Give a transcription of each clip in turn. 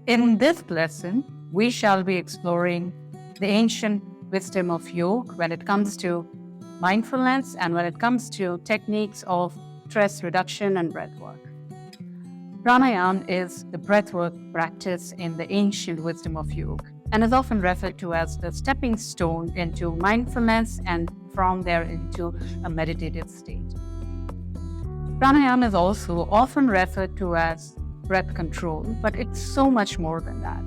In this lesson, we shall be exploring the ancient wisdom of yoga when it comes to mindfulness and when it comes to techniques of stress reduction and breath work. Pranayama is the breathwork practice in the ancient wisdom of yoga and is often referred to as the stepping stone into mindfulness and from there into a meditative state. Pranayama is also often referred to as breath control, but it's so much more than that.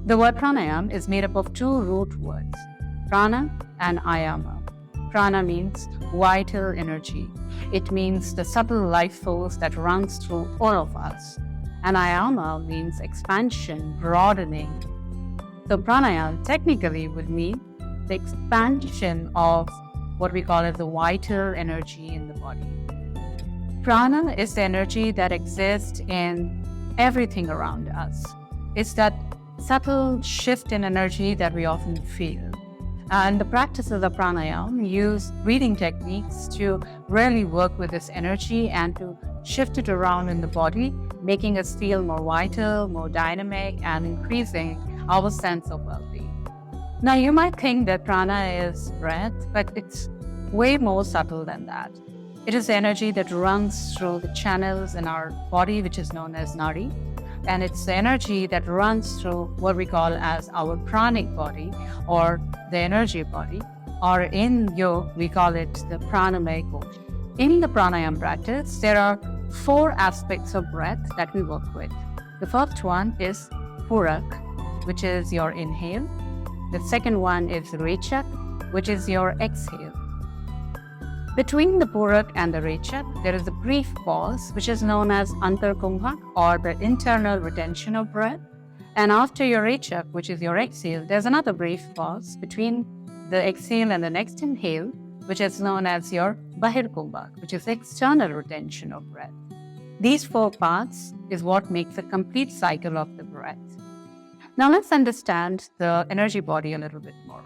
The word pranayama is made up of two root words, prana and ayama. Prana means vital energy. It means the subtle life force that runs through all of us. And ayama means expansion, broadening. So pranayama technically would mean the expansion of what we call as the vital energy in the body. Prana is the energy that exists in everything around us. It's that subtle shift in energy that we often feel. And the practices of pranayama use breathing techniques to really work with this energy and to shift it around in the body, making us feel more vital, more dynamic, and increasing our sense of well-being. Now, you might think that prana is breath, but it's way more subtle than that. It is the energy that runs through the channels in our body, which is known as nadi. And it's the energy that runs through what we call as our pranic body or the energy body. Or in yoga, we call it the pranamaya body. In the pranayama practice, there are 4 aspects of breath that we work with. The first one is Pooraka, which is your inhale. The second one is Rechaka, which is your exhale. Between the Pooraka and the Rechaka, there is a brief pause, which is known as Kumbhaka, or the internal retention of breath. And after your Rechaka, which is your exhale, there's another brief pause between the exhale and the next inhale, which is known as your Kumbhaka, which is external retention of breath. These 4 parts is what makes a complete cycle of the breath. Now let's understand the energy body a little bit more.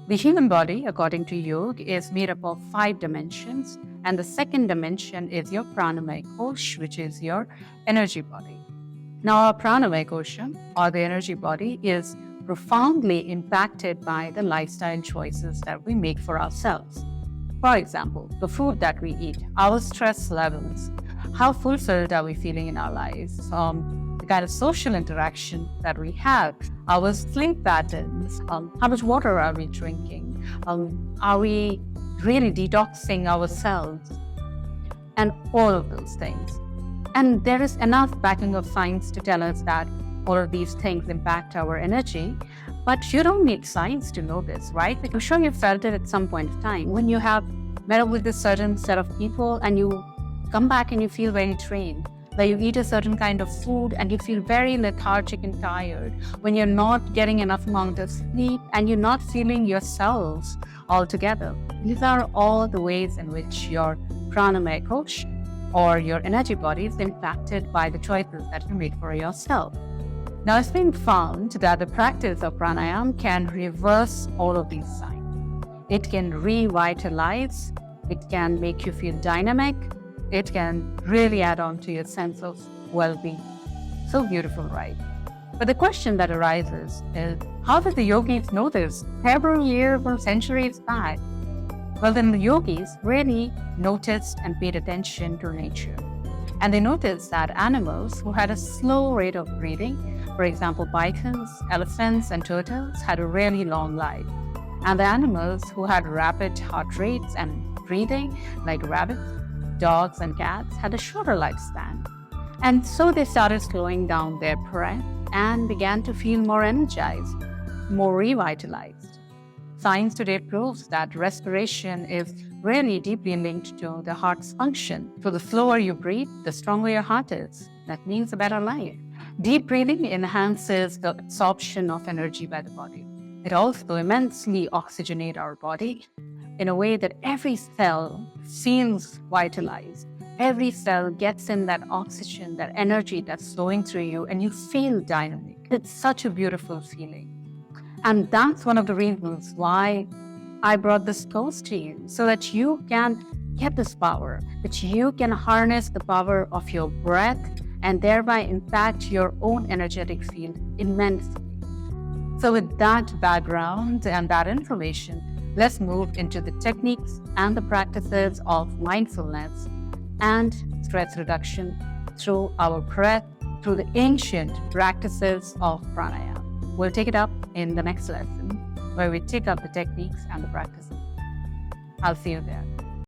The human body, according to yoga, is made up of 5 dimensions, and the second dimension is your pranamaya kosha, which is your energy body. Now, our pranamaya kosha, or the energy body, is profoundly impacted by the lifestyle choices that we make for ourselves. For example, the food that we eat, our stress levels, how fulfilled are we feeling in our lives, the kind of social interaction that we have, our sleep patterns, how much water are we drinking, are we really detoxing ourselves, and all of those things. And there is enough backing of science to tell us that all of these things impact our energy, but you don't need science to know this, right? I'm sure you felt it at some point of time when you have met up with a certain set of people and you come back and you feel very drained. That you eat a certain kind of food and you feel very lethargic and tired, when you're not getting enough amount of sleep and you're not feeling yourselves altogether. These are all the ways in which your pranamaya kosha or your energy body is impacted by the choices that you make for yourself. Now, it's been found that the practice of pranayama can reverse all of these signs. It can revitalize, it can make you feel dynamic, it can really add on to your sense of well-being. So beautiful, right? But the question that arises is, how did the yogis know this several years or centuries back? Well, then the yogis really noticed and paid attention to nature. And they noticed that animals who had a slow rate of breathing, for example, pythons, elephants, and turtles, had a really long life. And the animals who had rapid heart rates and breathing, like rabbits, dogs, and cats, had a shorter lifespan. And so they started slowing down their breath and began to feel more energized, more revitalized. Science today proves that respiration is really deeply linked to the heart's function. So the slower you breathe, the stronger your heart is. That means a better life. Deep breathing enhances the absorption of energy by the body. It also immensely oxygenates our body in a way that every cell feels vitalized. Every cell gets in that oxygen, that energy that's flowing through you, and you feel dynamic. It's such a beautiful feeling. And that's one of the reasons why I brought this course to you, so that you can get this power, that you can harness the power of your breath and thereby impact your own energetic field immensely. So with that background and that information, let's move into the techniques and the practices of mindfulness and stress reduction through our breath, through the ancient practices of pranayama. We'll take it up in the next lesson where we take up the techniques and the practices. I'll see you there.